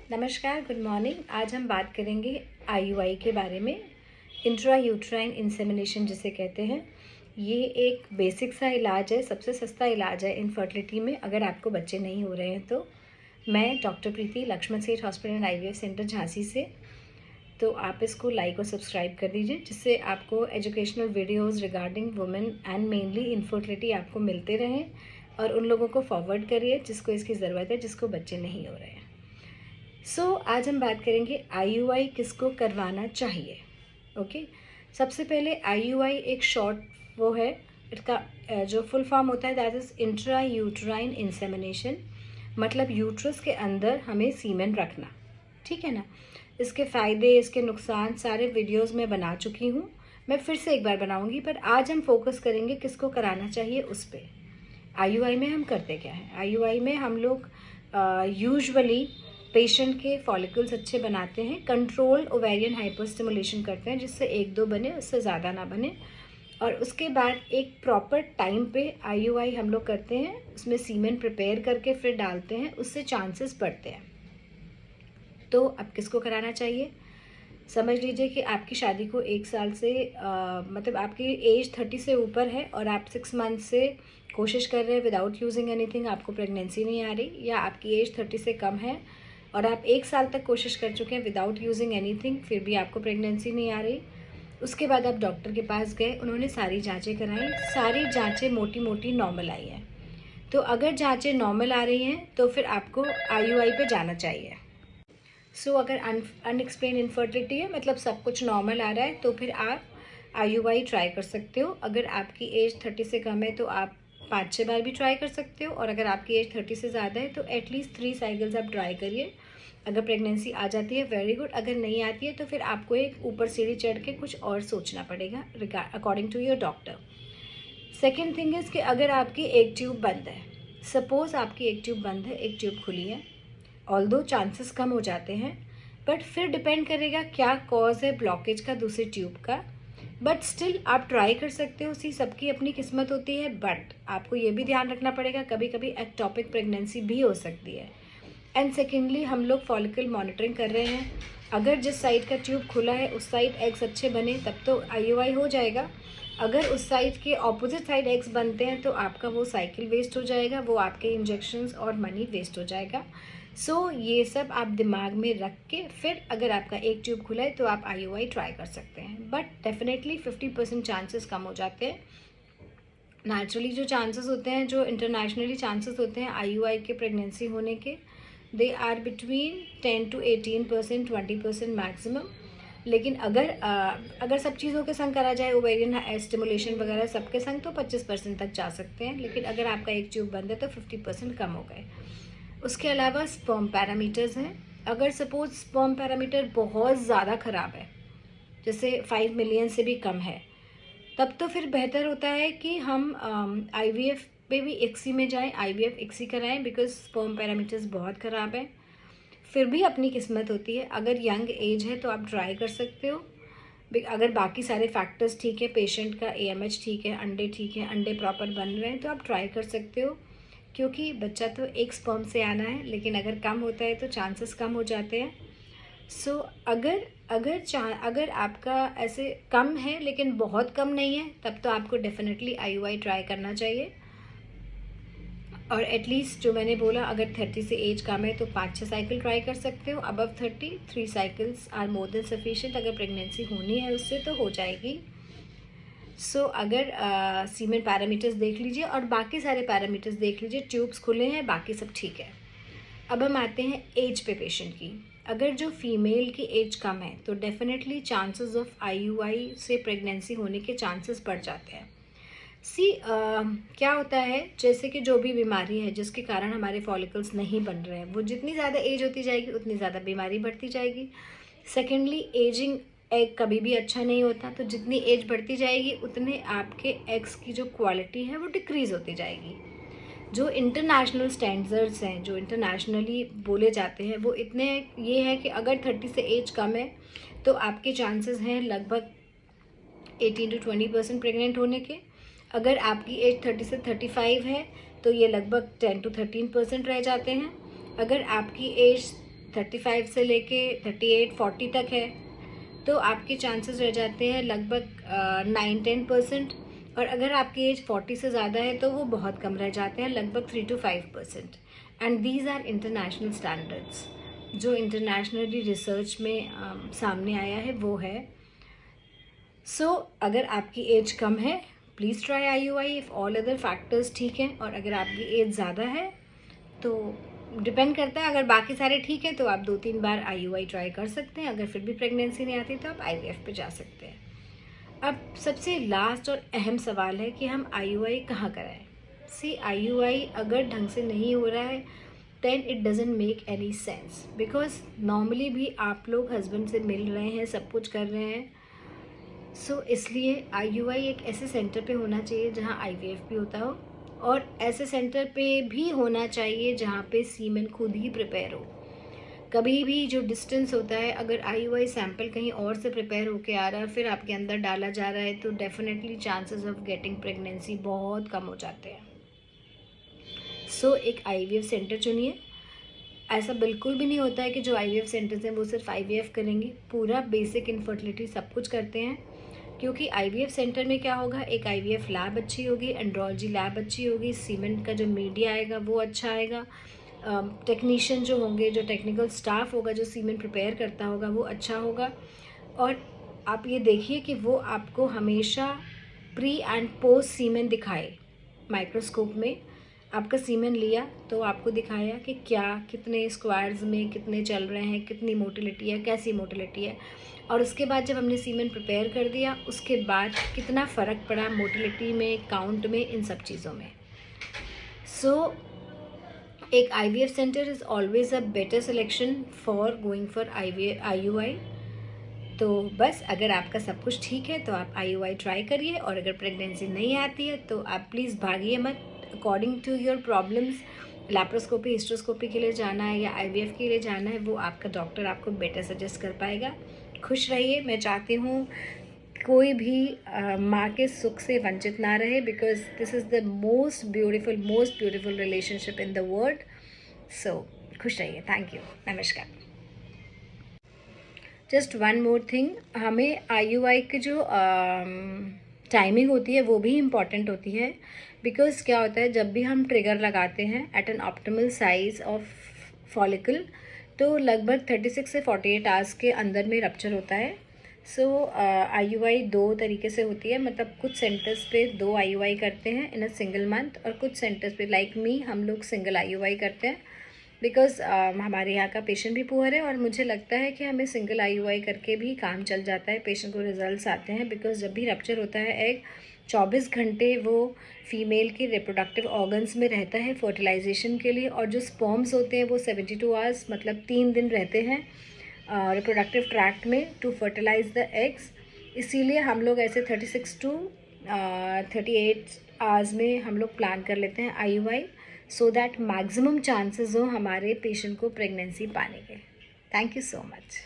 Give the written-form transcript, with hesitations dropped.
नमस्कार, good morning. आज हम बात करेंगे आईयूआई के बारे में। इंट्रा यूट्राइन इंसेमिनेशन जिसे कहते हैं, ये एक बेसिक सा इलाज है, सबसे सस्ता इलाज है इनफर्टिलिटी में अगर आपको बच्चे नहीं हो रहे हैं तो। मैं डॉक्टर प्रीति, लक्ष्मण सेठ hospital and IVF centre Jhansi से। तो आप इसको लाइक और सब्सक्राइब कर दीजिए जिससे आपको educational videos regarding women and mainly infertility आपको मिलते रहें, और उन लोगों को फॉरवर्ड करिए जिसको इसकी ज़रूरत है, जिसको बच्चे नहीं हो रहे हैं। आज हम बात करेंगे आईयूआई किसको करवाना चाहिए। ओके, सबसे पहले आईयूआई एक शॉर्ट वो है, इसका जो फुल फॉर्म होता है that is intra uterine insemination, मतलब यूट्रस के अंदर हमें सीमेन रखना। ठीक है ना। इसके फ़ायदे, इसके नुकसान सारे वीडियोस में बना चुकी हूँ, मैं फिर से एक बार बनाऊँगी, पर आज हम फोकस करेंगे किसको कराना चाहिए उस पर। आईयूआई में हम करते क्या है, आईयूआई में हम लोग यूजुअली पेशेंट के फॉलिकल्स अच्छे बनाते हैं, कंट्रोल ओवेरियन हाइपरस्टिमुलेशन करते हैं जिससे 1-2 बने, उससे ज़्यादा ना बने, और उसके बाद एक प्रॉपर टाइम पे आईयूआई हम लोग करते हैं, उसमें सीमेन प्रिपेयर करके फिर डालते हैं, उससे चांसेस बढ़ते हैं। तो अब किसको कराना चाहिए, समझ लीजिए कि आपकी शादी को 1 साल से मतलब आपकी एज 30 से ऊपर है और आप 6 मंथ से कोशिश कर रहे हैं विदाउट यूजिंग एनीथिंग, आपको प्रेगनेंसी नहीं आ रही, या आपकी एज 30 से कम है और आप 1 साल तक कोशिश कर चुके हैं विदाउट यूजिंग एनीथिंग, फिर भी आपको प्रेगनेंसी नहीं आ रही। उसके बाद आप डॉक्टर के पास गए, उन्होंने सारी जांचें कराई, सारी जांचें मोटी मोटी नॉर्मल आई हैं। तो अगर जांचें नॉर्मल आ रही हैं तो फिर आपको आईयूआई पे जाना चाहिए। अगर अनएक्सप्लेन इनफर्टिलिटी है, मतलब सब कुछ नॉर्मल आ रहा है, तो फिर आप आईयूआई ट्राई कर सकते हो। अगर आपकी एज 30 से कम है तो आप 5-6 बार भी ट्राई कर सकते हो, और अगर आपकी एज 30 से ज़्यादा है तो एटलीस्ट 3 साइकिल्स आप ट्राई करिए। अगर प्रेगनेंसी आ जाती है वेरी गुड, अगर नहीं आती है तो फिर आपको एक ऊपर सीढ़ी चढ़ के कुछ और सोचना पड़ेगा according to your doctor. Second thing is कि अगर आपकी एक ट्यूब बंद है, सपोज़ आपकी एक ट्यूब बंद है, एक ट्यूब खुली है, ऑल्दो चांसेस कम हो जाते हैं, बट फिर डिपेंड करेगा क्या कॉज है ब्लॉकेज का दूसरी ट्यूब का, बट स्टिल आप ट्राई कर सकते हो। सबकी अपनी किस्मत होती है, बट आपको ये भी ध्यान रखना पड़ेगा कभी कभी एक्टोपिक प्रेगनेंसी भी हो सकती है। एंड सेकेंडली हम लोग फॉलिकल मॉनिटरिंग कर रहे हैं, अगर जिस साइड का ट्यूब खुला है उस साइड एग्स अच्छे बने तब तो आईयूआई हो जाएगा, अगर उस साइड के ऑपोजिट साइड एग्स बनते हैं तो आपका वो साइकिल वेस्ट हो जाएगा, वो आपके इंजेक्शंस और मनी वेस्ट हो जाएगा। ये सब आप दिमाग में रख के फिर अगर आपका एक ट्यूब खुला है तो आप आईयूआई ट्राई कर सकते हैं, बट डेफिनेटली 50% चांसेस कम हो जाते हैं। नेचुरली जो चांसेस होते हैं, जो इंटरनेशनली चांसेस होते हैं आईयूआई के प्रेगनेंसी होने के, they are between 10 to 18%, 20% maximum. लेकिन अगर सब चीज़ों के संग करा जाए, ओवेरियन स्टिमुलेशन वगैरह सबके संग, तो 25% तक जा सकते हैं, लेकिन अगर आपका एक ट्यूब बंद है तो 50% कम हो गए। उसके अलावा स्पर्म पैरामीटर्स हैं, अगर सपोज स्पर्म पैरामीटर बहुत ज़्यादा ख़राब है, जैसे 5 मिलियन से भी कम है, तब तो फिर बेहतर होता है कि हम आईवीएफ पे भी इक्सी में जाएं, आईवीएफ इक्सी कराएं, बिकॉज स्पर्म पैरामीटर्स बहुत ख़राब हैं। फिर भी अपनी किस्मत होती है, अगर यंग एज है तो आप ट्राई कर सकते हो, अगर बाकी सारे फैक्टर्स ठीक है, पेशेंट का एएमएच ठीक है, अंडे ठीक है, अंडे प्रॉपर बन रहे हैं, तो आप ट्राई कर सकते हो, क्योंकि बच्चा तो एक स्पर्म से आना है, लेकिन अगर कम होता है तो चांसेस कम हो जाते हैं। अगर आपका ऐसे कम है लेकिन बहुत कम नहीं है, तब तो आपको डेफिनेटली आईयूआई ट्राई करना चाहिए। और एटलीस्ट जो मैंने बोला, अगर 30 से एज कम है तो 5-6 साइकिल ट्राई कर सकते हो, above 30 3 cycles are more than sufficient. अगर प्रेगनेंसी होनी है उससे तो हो जाएगी। अगर सीमेन पैरामीटर्स देख लीजिए और बाकी सारे पैरामीटर्स देख लीजिए, ट्यूब्स खुले हैं, बाकी सब ठीक है। अब हम आते हैं एज पे पेशेंट की। अगर जो फीमेल की एज कम है तो डेफिनेटली चांसेस ऑफ आईयूआई से प्रेगनेंसी होने के चांसेस बढ़ जाते हैं। क्या होता है, जैसे कि जो भी बीमारी है जिसके कारण हमारे फॉलिकल्स नहीं बन रहे हैं, वो जितनी ज़्यादा एज होती जाएगी उतनी ज़्यादा बीमारी बढ़ती जाएगी। सेकेंडली, एजिंग एग कभी भी अच्छा नहीं होता, तो जितनी एज बढ़ती जाएगी उतने आपके एग्स की जो क्वालिटी है वो डिक्रीज़ होती जाएगी। जो इंटरनेशनल स्टैंडर्ड्स हैं, जो इंटरनेशनली बोले जाते हैं, वो इतने ये है कि अगर 30 से एज कम है तो आपके चांसेस हैं लगभग 18 to 20% प्रेग्नेंट होने के। अगर आपकी एज 30 से 35 है तो ये लगभग 10 to 13% रह जाते हैं। अगर आपकी एज 35 से लेके 38-40 तक है तो आपके चांसेस रह जाते हैं लगभग 9-10%। और अगर आपकी एज 40 से ज़्यादा है तो वो बहुत कम रह जाते हैं, लगभग 3-5%। And these are international standards, जो इंटरनेशनली रिसर्च में सामने आया है वो है। सो अगर आपकी एज कम है please try IUI if all other factors ठीक हैं। और अगर आपकी एज ज़्यादा है तो डिपेंड करता है, अगर बाकी सारे ठीक हैं तो आप 2-3 बार IUI ट्राई कर सकते हैं। अगर फिर भी प्रेगनेंसी नहीं आती तो आप IVF पे जा सकते हैं। अब सबसे लास्ट और अहम सवाल है कि हम IUI कहाँ कराएं। IUI अगर ढंग से नहीं हो रहा है then it doesn't make any sense, because normally भी आप लोग हस्बैंड से मिल रहे हैं, सब कुछ कर रहे हैं। इसलिए IUI एक ऐसे सेंटर पे होना चाहिए जहाँ IVF भी होता हो, और ऐसे सेंटर पे भी होना चाहिए जहाँ पे सीमेन खुद ही प्रिपेयर हो। कभी भी जो डिस्टेंस होता है, अगर IUI सैंपल कहीं और से प्रिपेयर होके आ रहा है फिर आपके अंदर डाला जा रहा है तो definitely chances of getting pregnancy बहुत कम हो जाते हैं। एक IVF सेंटर चुनिए। ऐसा बिल्कुल भी नहीं होता है कि जो IVF सेंटर्स हैं वो सिर्फ IVF करेंगे, पूरा बेसिक इनफर्टिलिटी सब कुछ करते हैं। क्योंकि IVF सेंटर में क्या होगा, एक IVF लैब अच्छी होगी, एंड्रोलॉजी लैब अच्छी होगी, सीमेंट का जो मीडिया आएगा वो अच्छा आएगा, टेक्नीशियन जो होंगे, जो टेक्निकल स्टाफ होगा जो सीमेंट प्रिपेयर करता होगा वो अच्छा होगा। और आप ये देखिए कि वो आपको हमेशा प्री एंड पोस्ट सीमेन दिखाए। माइक्रोस्कोप में आपका सीमेन लिया तो आपको दिखाया कि क्या कितने स्क्वायर्स में कितने चल रहे हैं, कितनी मोटिलिटी है, कैसी मोटिलिटी है। और उसके बाद जब हमने सीमेन प्रिपेयर कर दिया उसके बाद कितना फ़र्क पड़ा मोटिलिटी में, काउंट में, इन सब चीज़ों में। एक IVF centre is always a better selection for going for IUI। तो बस अगर आपका सब कुछ ठीक है तो आप IUI ट्राई करिए, और अगर प्रेगनेंसी नहीं आती है तो आप प्लीज़ भागिए मत। According to your problems laparoscopy, hysteroscopy के लिए जाना है या IVF के लिए जाना है, वो आपका डॉक्टर आपको बेटर सजेस्ट कर पाएगा। खुश रहिए। मैं चाहती हूँ कोई भी माँ के सुख से वंचित ना रहे, because this is the most beautiful relationship in the world. खुश रहिए। Thank you. नमस्कार। जस्ट वन मोर थिंग, हमें IUI की जो टाइमिंग होती है वो भी इम्पॉर्टेंट होती है। बिकॉज क्या होता है, जब भी हम ट्रिगर लगाते हैं at an optimal size of follicle तो लगभग 36 से 48 आवर्स के अंदर में रप्चर होता है। IUI 2 तरीके से होती है, मतलब कुछ सेंटर्स पे 2 IUI करते हैं इन अ सिंगल मंथ, और कुछ सेंटर्स पे लाइक मी हम लोग सिंगल IUI करते हैं। बिकॉज हमारे यहाँ का पेशेंट भी पुअर है और मुझे लगता है कि हमें सिंगल IUI करके भी काम चल जाता है, पेशेंट को रिजल्ट्स आते हैं। बिकॉज जब भी रप्चर होता है एग 24 घंटे वो फीमेल के रिप्रोडक्टिव ऑर्गन्स में रहता है फर्टिलाइजेशन के लिए, और जो स्पर्म्स होते हैं वो 72 आवर्स मतलब 3 दिन रहते हैं रिप्रोडक्टिव ट्रैक्ट में टू फर्टिलाइज द एग्स। इसीलिए हम लोग ऐसे 36 to 38 आवर्स में हम लोग प्लान कर लेते हैं IUI, so that maximum chances हो हमारे पेशेंट को प्रेगनेंसी पाने के। Thank you so much.